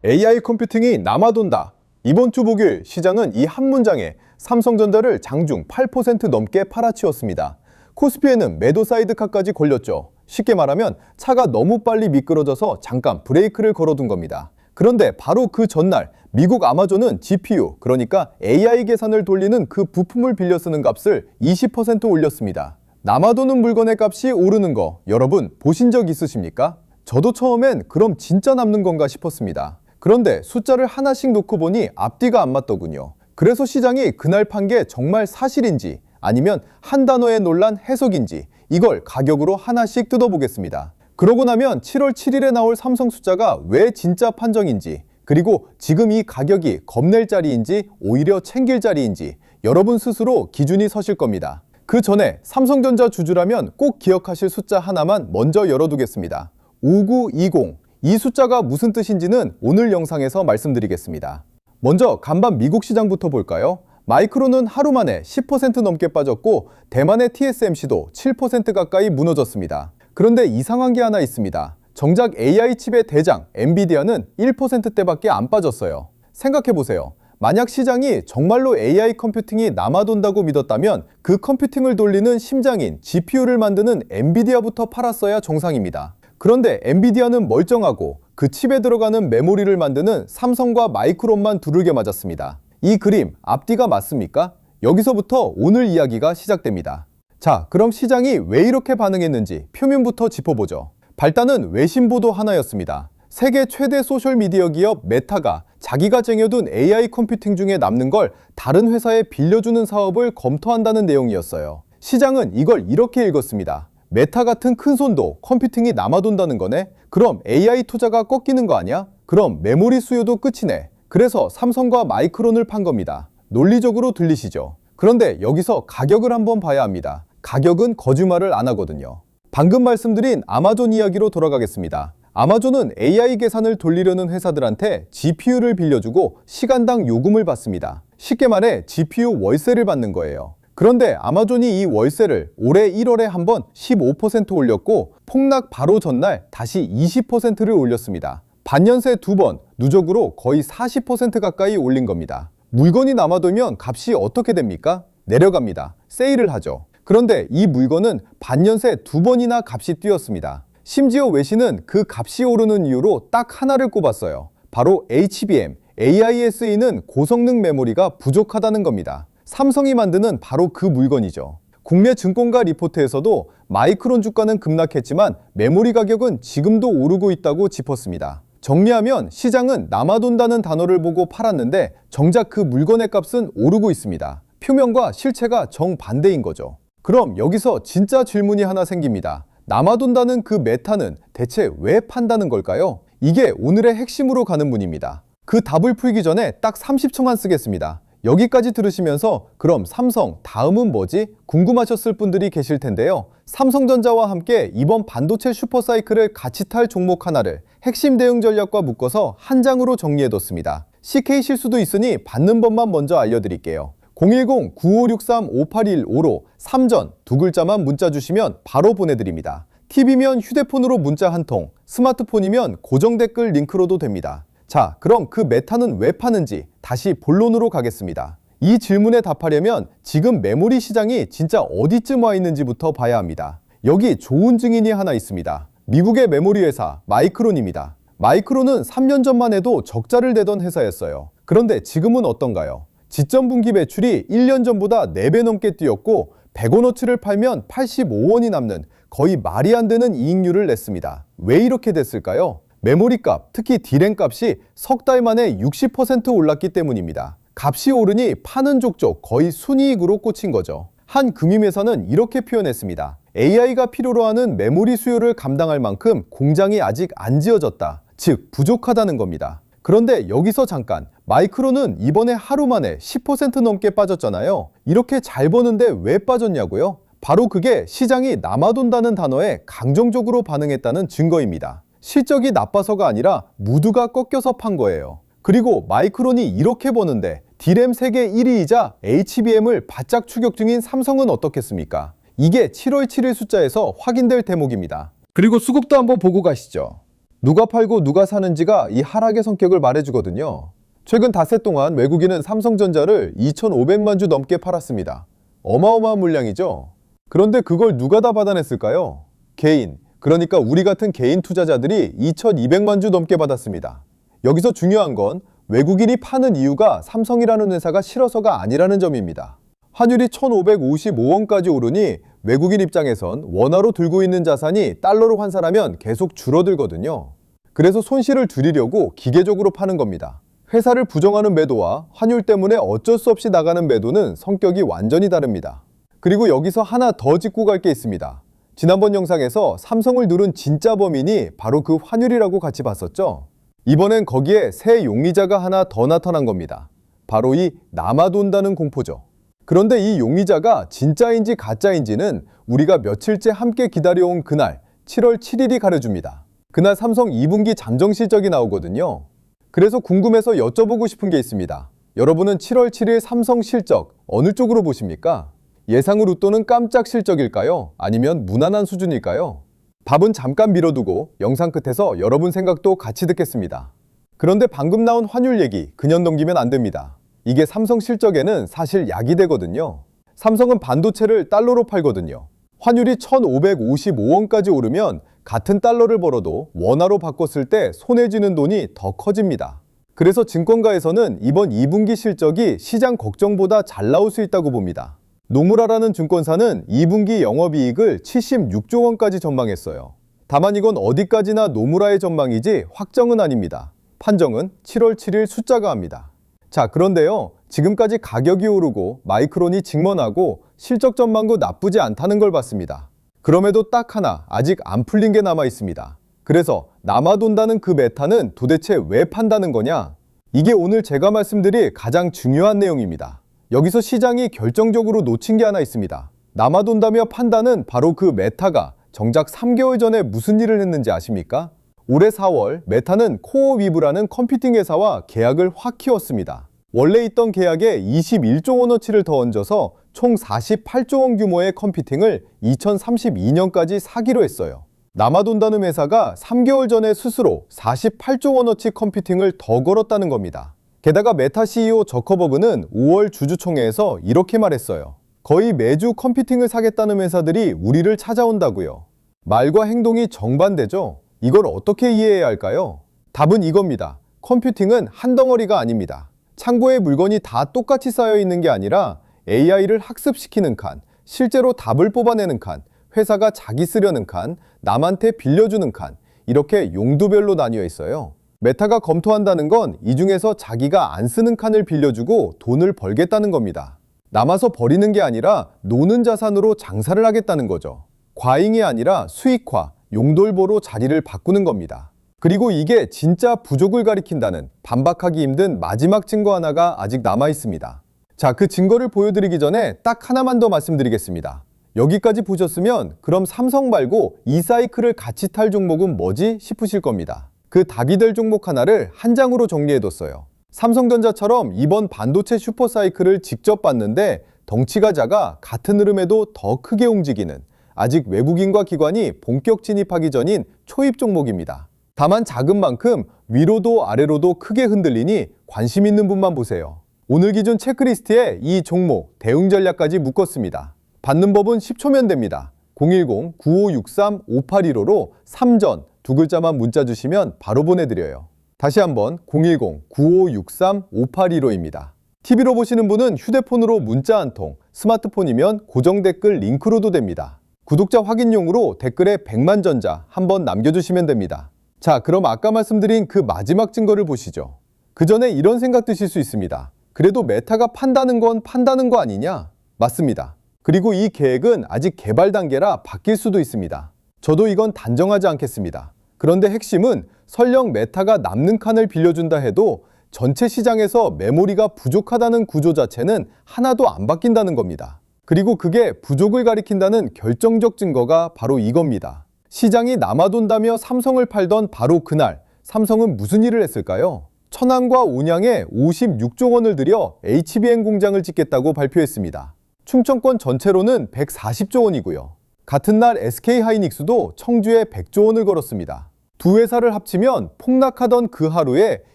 AI 컴퓨팅이 남아돈다. 이번 주 목요일 시장은 이 한 문장에 삼성전자를 장중 8% 넘게 팔아치웠습니다. 코스피에는 매도 사이드카까지 걸렸죠. 쉽게 말하면 차가 너무 빨리 미끄러져서 잠깐 브레이크를 걸어둔 겁니다. 그런데 바로 그 전날 미국 아마존은 GPU, 그러니까 AI 계산을 돌리는 그 부품을 빌려 쓰는 값을 20% 올렸습니다. 남아도는 물건의 값이 오르는 거 여러분 보신 적 있으십니까? 저도 처음엔 그럼 진짜 남는 건가 싶었습니다. 그런데 숫자를 하나씩 놓고 보니 앞뒤가 안 맞더군요. 그래서 시장이 그날 판 게 정말 사실인지 아니면 한 단어에 놀란 해석인지 이걸 가격으로 하나씩 뜯어보겠습니다. 그러고 나면 7월 7일에 나올 삼성 숫자가 왜 진짜 판정인지, 그리고 지금 이 가격이 겁낼 자리인지 오히려 챙길 자리인지 여러분 스스로 기준이 서실 겁니다. 그 전에 삼성전자 주주라면 꼭 기억하실 숫자 하나만 먼저 열어두겠습니다. 5920. 이 숫자가 무슨 뜻인지는 오늘 영상에서 말씀드리겠습니다. 먼저 간밤 미국 시장부터 볼까요? 마이크론은 하루 만에 10% 넘게 빠졌고 대만의 TSMC도 7% 가까이 무너졌습니다. 그런데 이상한 게 하나 있습니다. 정작 AI 칩의 대장 엔비디아는 1%대밖에 안 빠졌어요. 생각해보세요. 만약 시장이 정말로 AI 컴퓨팅이 남아돈다고 믿었다면 그 컴퓨팅을 돌리는 심장인 GPU를 만드는 엔비디아부터 팔았어야 정상입니다. 그런데 엔비디아는 멀쩡하고 그 칩에 들어가는 메모리를 만드는 삼성과 마이크론만 두들겨 맞았습니다. 이 그림 앞뒤가 맞습니까? 여기서부터 오늘 이야기가 시작됩니다. 자, 그럼 시장이 왜 이렇게 반응했는지 표면부터 짚어보죠. 발단은 외신 보도 하나였습니다. 세계 최대 소셜미디어 기업 메타가 자기가 쟁여둔 AI 컴퓨팅 중에 남는 걸 다른 회사에 빌려주는 사업을 검토한다는 내용이었어요. 시장은 이걸 이렇게 읽었습니다. 메타 같은 큰손도 컴퓨팅이 남아돈다는 거네? 그럼 AI 투자가 꺾이는 거 아니야? 그럼 메모리 수요도 끝이네. 그래서 삼성과 마이크론을 판 겁니다. 논리적으로 들리시죠? 그런데 여기서 가격을 한번 봐야 합니다. 가격은 거짓말을 안 하거든요. 방금 말씀드린 아마존 이야기로 돌아가겠습니다. 아마존은 AI 계산을 돌리려는 회사들한테 GPU를 빌려주고 시간당 요금을 받습니다. 쉽게 말해 GPU 월세를 받는 거예요. 그런데 아마존이 이 월세를 올해 1월에 한번 15% 올렸고 폭락 바로 전날 다시 20%를 올렸습니다. 반년새 2번, 누적으로 거의 40% 가까이 올린 겁니다. 물건이 남아돌면 값이 어떻게 됩니까? 내려갑니다. 세일을 하죠. 그런데 이 물건은 반년새 2번이나 값이 뛰었습니다. 심지어 외신은 그 값이 오르는 이유로 딱 하나를 꼽았어요. 바로 HBM, AISE는 고성능 메모리가 부족하다는 겁니다. 삼성이 만드는 바로 그 물건이죠. 국내 증권가 리포트에서도 마이크론 주가는 급락했지만 메모리 가격은 지금도 오르고 있다고 짚었습니다. 정리하면 시장은 남아돈다는 단어를 보고 팔았는데 정작 그 물건의 값은 오르고 있습니다. 표면과 실체가 정반대인 거죠. 그럼 여기서 진짜 질문이 하나 생깁니다. 남아돈다는 그 메타는 대체 왜 판다는 걸까요? 이게 오늘의 핵심으로 가는 문입니다. 그 답을 풀기 전에 딱 30초만 쓰겠습니다. 여기까지 들으시면서 그럼 삼성 다음은 뭐지? 궁금하셨을 분들이 계실 텐데요. 삼성전자와 함께 이번 반도체 슈퍼사이클을 같이 탈 종목 하나를 핵심 대응 전략과 묶어서 한 장으로 정리해뒀습니다. CK 실수도 있으니 받는 법만 먼저 알려드릴게요. 010-9563-5815로 3전 두 글자만 문자 주시면 바로 보내드립니다. TV면 휴대폰으로 문자 한 통, 스마트폰이면 고정 댓글 링크로도 됩니다. 자, 그럼 그 메타는 왜 파는지 다시 본론으로 가겠습니다. 이 질문에 답하려면 지금 메모리 시장이 진짜 어디쯤 와 있는지부터 봐야 합니다. 여기 좋은 증인이 하나 있습니다. 미국의 메모리 회사 마이크론입니다. 마이크론은 3년 전만 해도 적자를 내던 회사였어요. 그런데 지금은 어떤가요? 지점 분기 매출이 1년 전보다 4배 넘게 뛰었고 100원어치를 팔면 85원이 남는 거의 말이 안 되는 이익률을 냈습니다. 왜 이렇게 됐을까요? 메모리 값, 특히 D램 값이 석 달 만에 60% 올랐기 때문입니다. 값이 오르니 파는 족족 거의 순이익으로 꽂힌 거죠. 한 금융회사는 이렇게 표현했습니다. AI가 필요로 하는 메모리 수요를 감당할 만큼 공장이 아직 안 지어졌다. 즉 부족하다는 겁니다. 그런데 여기서 잠깐, 마이크론은 이번에 하루 만에 10% 넘게 빠졌잖아요. 이렇게 잘 버는데 왜 빠졌냐고요? 바로 그게 시장이 남아돈다는 단어에 강정적으로 반응했다는 증거입니다. 실적이 나빠서가 아니라 무드가 꺾여서 판 거예요. 그리고 마이크론이 이렇게 버는데 D램 세계 1위이자 HBM을 바짝 추격 중인 삼성은 어떻겠습니까? 이게 7월 7일 숫자에서 확인될 대목입니다. 그리고 수급도 한번 보고 가시죠. 누가 팔고 누가 사는지가 이 하락의 성격을 말해주거든요. 최근 닷새 동안 외국인은 삼성전자를 2,500만 주 넘게 팔았습니다. 어마어마한 물량이죠. 그런데 그걸 누가 다 받아냈을까요? 개인, 그러니까 우리 같은 개인 투자자들이 2,200만 주 넘게 받았습니다. 여기서 중요한 건 외국인이 파는 이유가 삼성이라는 회사가 싫어서가 아니라는 점입니다. 환율이 1,555원까지 오르니 외국인 입장에선 원화로 들고 있는 자산이 달러로 환산하면 계속 줄어들거든요. 그래서 손실을 줄이려고 기계적으로 파는 겁니다. 회사를 부정하는 매도와 환율 때문에 어쩔 수 없이 나가는 매도는 성격이 완전히 다릅니다. 그리고 여기서 하나 더 짚고 갈 게 있습니다. 지난번 영상에서 삼성을 누른 진짜 범인이 바로 그 환율이라고 같이 봤었죠? 이번엔 거기에 새 용의자가 하나 더 나타난 겁니다. 바로 이 남아돈다는 공포죠. 그런데 이 용의자가 진짜인지 가짜인지는 우리가 며칠째 함께 기다려온 그날 7월 7일이 가려줍니다. 그날 삼성 2분기 잠정 실적이 나오거든요. 그래서 궁금해서 여쭤보고 싶은 게 있습니다. 여러분은 7월 7일 삼성 실적 어느 쪽으로 보십니까? 예상을 웃도는 깜짝 실적일까요? 아니면 무난한 수준일까요? 답은 잠깐 미뤄두고 영상 끝에서 여러분 생각도 같이 듣겠습니다. 그런데 방금 나온 환율 얘기 그냥 넘기면 안 됩니다. 이게 삼성 실적에는 사실 약이 되거든요. 삼성은 반도체를 달러로 팔거든요. 환율이 1,555원까지 오르면 같은 달러를 벌어도 원화로 바꿨을 때 손해지는 돈이 더 커집니다. 그래서 증권가에서는 이번 2분기 실적이 시장 걱정보다 잘 나올 수 있다고 봅니다. 노무라라는 증권사는 2분기 영업이익을 76조 원까지 전망했어요. 다만 이건 어디까지나 노무라의 전망이지 확정은 아닙니다. 판정은 7월 7일 숫자가 합니다. 자, 그런데요. 지금까지 가격이 오르고 마이크론이 직면하고 실적 전망도 나쁘지 않다는 걸 봤습니다. 그럼에도 딱 하나 아직 안 풀린 게 남아 있습니다. 그래서 남아돈다는 그 메타는 도대체 왜 판다는 거냐? 이게 오늘 제가 말씀드릴 가장 중요한 내용입니다. 여기서 시장이 결정적으로 놓친 게 하나 있습니다. 남아돈다며 판다는 바로 그 메타가 정작 3개월 전에 무슨 일을 했는지 아십니까? 올해 4월 메타는 코어위브라는 컴퓨팅 회사와 계약을 확 키웠습니다. 원래 있던 계약에 21조 원어치를 더 얹어서 총 48조 원 규모의 컴퓨팅을 2032년까지 사기로 했어요. 남아돈다는 회사가 3개월 전에 스스로 48조 원어치 컴퓨팅을 더 걸었다는 겁니다. 게다가 메타 CEO 저커버그는 5월 주주총회에서 이렇게 말했어요. 거의 매주 컴퓨팅을 사겠다는 회사들이 우리를 찾아온다고요. 말과 행동이 정반대죠. 이걸 어떻게 이해해야 할까요? 답은 이겁니다. 컴퓨팅은 한 덩어리가 아닙니다. 창고에 물건이 다 똑같이 쌓여 있는 게 아니라 AI를 학습시키는 칸, 실제로 답을 뽑아내는 칸, 회사가 자기 쓰려는 칸, 남한테 빌려주는 칸, 이렇게 용도별로 나뉘어 있어요. 메타가 검토한다는 건 이 중에서 자기가 안 쓰는 칸을 빌려주고 돈을 벌겠다는 겁니다. 남아서 버리는 게 아니라 노는 자산으로 장사를 하겠다는 거죠. 과잉이 아니라 수익화, 용돌보로 자리를 바꾸는 겁니다. 그리고 이게 진짜 부족을 가리킨다는 반박하기 힘든 마지막 증거 하나가 아직 남아 있습니다. 자, 그 증거를 보여드리기 전에 딱 하나만 더 말씀드리겠습니다. 여기까지 보셨으면 그럼 삼성 말고 이 사이클을 같이 탈 종목은 뭐지 싶으실 겁니다. 그 답이 될 종목 하나를 한 장으로 정리해뒀어요. 삼성전자처럼 이번 반도체 슈퍼사이클을 직접 봤는데 덩치가 작아 같은 흐름에도 더 크게 움직이는 아직 외국인과 기관이 본격 진입하기 전인 초입 종목입니다. 다만 작은 만큼 위로도 아래로도 크게 흔들리니 관심 있는 분만 보세요. 오늘 기준 체크리스트에 이 종목 대응 전략까지 묶었습니다. 받는 법은 10초면 됩니다. 010-9563-5815로 3전 두 글자만 문자 주시면 바로 보내드려요. 다시 한번 010-9563-5815입니다. TV로 보시는 분은 휴대폰으로 문자 한 통, 스마트폰이면 고정 댓글 링크로도 됩니다. 구독자 확인용으로 댓글에 100만 전자 한번 남겨주시면 됩니다. 자, 그럼 아까 말씀드린 그 마지막 증거를 보시죠. 그 전에 이런 생각 드실 수 있습니다. 그래도 메타가 판다는 건 판다는 거 아니냐? 맞습니다. 그리고 이 계획은 아직 개발 단계라 바뀔 수도 있습니다. 저도 이건 단정하지 않겠습니다. 그런데 핵심은 설령 메타가 남는 칸을 빌려준다 해도 전체 시장에서 메모리가 부족하다는 구조 자체는 하나도 안 바뀐다는 겁니다. 그리고 그게 부족을 가리킨다는 결정적 증거가 바로 이겁니다. 시장이 남아돈다며 삼성을 팔던 바로 그날 삼성은 무슨 일을 했을까요? 천안과 온양에 56조 원을 들여 HBM 공장을 짓겠다고 발표했습니다. 충청권 전체로는 140조 원이고요. 같은 날 SK하이닉스도 청주에 100조 원을 걸었습니다. 두 회사를 합치면 폭락하던 그 하루에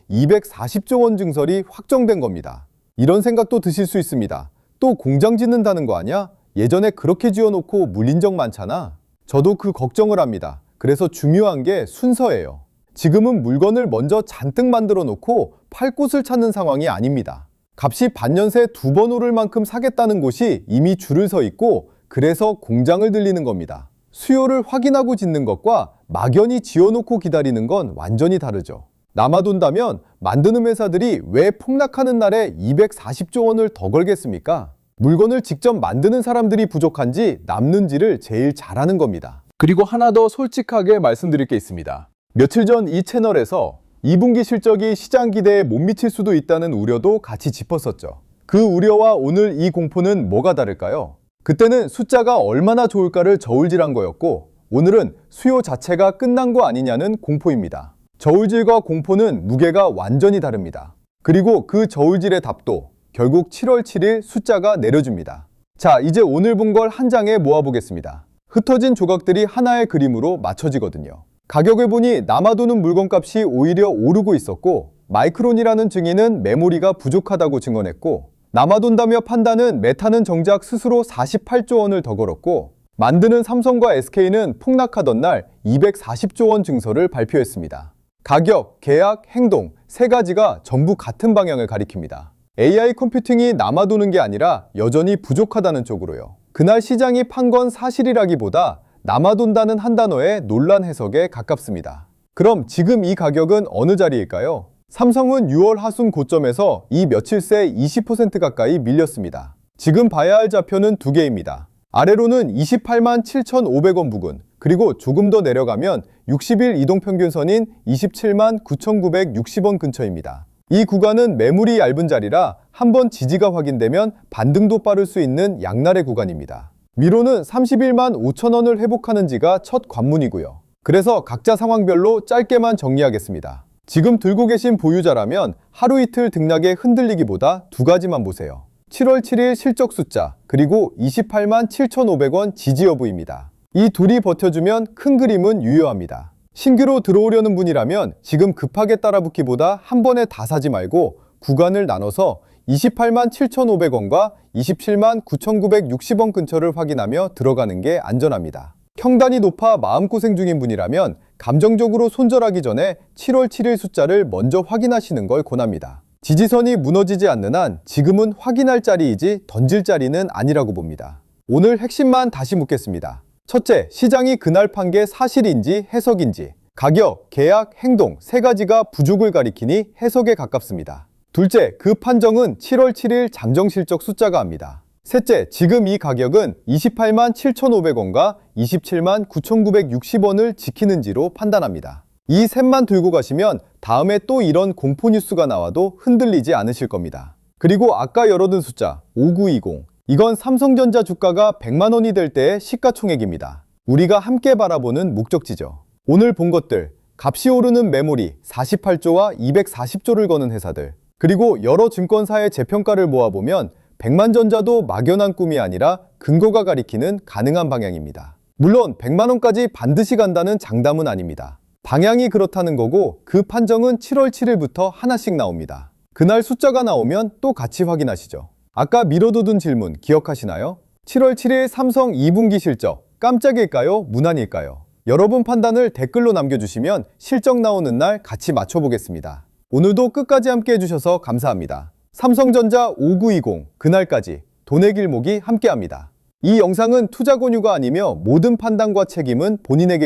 240조 원 증설이 확정된 겁니다. 이런 생각도 드실 수 있습니다. 또 공장 짓는다는 거 아니야? 예전에 그렇게 지어놓고 물린 적 많잖아. 저도 그 걱정을 합니다. 그래서 중요한 게 순서예요. 지금은 물건을 먼저 잔뜩 만들어 놓고 팔 곳을 찾는 상황이 아닙니다. 값이 반년새 2번 오를 만큼 사겠다는 곳이 이미 줄을 서 있고 그래서 공장을 들리는 겁니다. 수요를 확인하고 짓는 것과 막연히 지어놓고 기다리는 건 완전히 다르죠. 남아돈다면 만드는 회사들이 왜 폭락하는 날에 240조 원을 더 걸겠습니까? 물건을 직접 만드는 사람들이 부족한지 남는지를 제일 잘하는 겁니다. 그리고 하나 더 솔직하게 말씀드릴 게 있습니다. 며칠 전 이 채널에서 2분기 실적이 시장 기대에 못 미칠 수도 있다는 우려도 같이 짚었었죠. 그 우려와 오늘 이 공포는 뭐가 다를까요? 그때는 숫자가 얼마나 좋을까를 저울질한 거였고 오늘은 수요 자체가 끝난 거 아니냐는 공포입니다. 저울질과 공포는 무게가 완전히 다릅니다. 그리고 그 저울질의 답도 결국 7월 7일 숫자가 내려줍니다. 자, 이제 오늘 본 걸 한 장에 모아보겠습니다. 흩어진 조각들이 하나의 그림으로 맞춰지거든요. 가격을 보니 남아도는 물건값이 오히려 오르고 있었고 마이크론이라는 증인은 메모리가 부족하다고 증언했고 남아돈다며 판다는 메타는 정작 스스로 48조 원을 더 걸었고 만드는 삼성과 SK는 폭락하던 날 240조 원 증설을 발표했습니다. 가격, 계약, 행동 세 가지가 전부 같은 방향을 가리킵니다. AI 컴퓨팅이 남아도는 게 아니라 여전히 부족하다는 쪽으로요. 그날 시장이 판 건 사실이라기보다 남아돈다는 한 단어의 논란 해석에 가깝습니다. 그럼 지금 이 가격은 어느 자리일까요? 삼성은 6월 하순 고점에서 이 며칠 새 20% 가까이 밀렸습니다. 지금 봐야 할 좌표는 두 개입니다. 아래로는 28만 7,500원 부근, 그리고 조금 더 내려가면 60일 이동평균선인 27만 9,960원 근처입니다. 이 구간은 매물이 얇은 자리라 한번 지지가 확인되면 반등도 빠를 수 있는 양날의 구간입니다. 미로는 31만 5천원을 회복하는지가 첫 관문이고요. 그래서 각자 상황별로 짧게만 정리하겠습니다. 지금 들고 계신 보유자라면 하루 이틀 등락에 흔들리기보다 두 가지만 보세요. 7월 7일 실적 숫자, 그리고 28만 7,500원 지지 여부입니다. 이 둘이 버텨주면 큰 그림은 유효합니다. 신규로 들어오려는 분이라면 지금 급하게 따라붙기보다 한 번에 다 사지 말고 구간을 나눠서 28만 7,500원과 27만 9,960원 근처를 확인하며 들어가는 게 안전합니다. 평단이 높아 마음고생 중인 분이라면 감정적으로 손절하기 전에 7월 7일 숫자를 먼저 확인하시는 걸 권합니다. 지지선이 무너지지 않는 한 지금은 확인할 자리이지 던질 자리는 아니라고 봅니다. 오늘 핵심만 다시 묻겠습니다. 첫째, 시장이 그날 판 게 사실인지 해석인지. 가격, 계약, 행동 세 가지가 부족을 가리키니 해석에 가깝습니다. 둘째, 그 판정은 7월 7일 잠정실적 숫자가 합니다. 셋째, 지금 이 가격은 28만 7,500원과 27만 9,960원을 지키는지로 판단합니다. 이 셋만 들고 가시면 다음에 또 이런 공포 뉴스가 나와도 흔들리지 않으실 겁니다. 그리고 아까 열어둔 숫자 5920, 이건 삼성전자 주가가 100만 원이 될 때의 시가총액입니다. 우리가 함께 바라보는 목적지죠. 오늘 본 것들, 값이 오르는 메모리 48조와 240조를 거는 회사들, 그리고 여러 증권사의 재평가를 모아보면 백만전자도 막연한 꿈이 아니라 근거가 가리키는 가능한 방향입니다. 물론 100만 원까지 반드시 간다는 장담은 아닙니다. 방향이 그렇다는 거고 그 판정은 7월 7일부터 하나씩 나옵니다. 그날 숫자가 나오면 또 같이 확인하시죠. 아까 미뤄두둔 질문 기억하시나요? 7월 7일 삼성 2분기 실적, 깜짝일까요? 무난일까요? 여러분 판단을 댓글로 남겨주시면 실적 나오는 날 같이 맞춰보겠습니다. 오늘도 끝까지 함께 해주셔서 감사합니다. 삼성전자 5920, 그날까지 돈의 길목이 함께합니다. 이 영상은 투자 권유가 아니며 모든 판단과 책임은 본인에게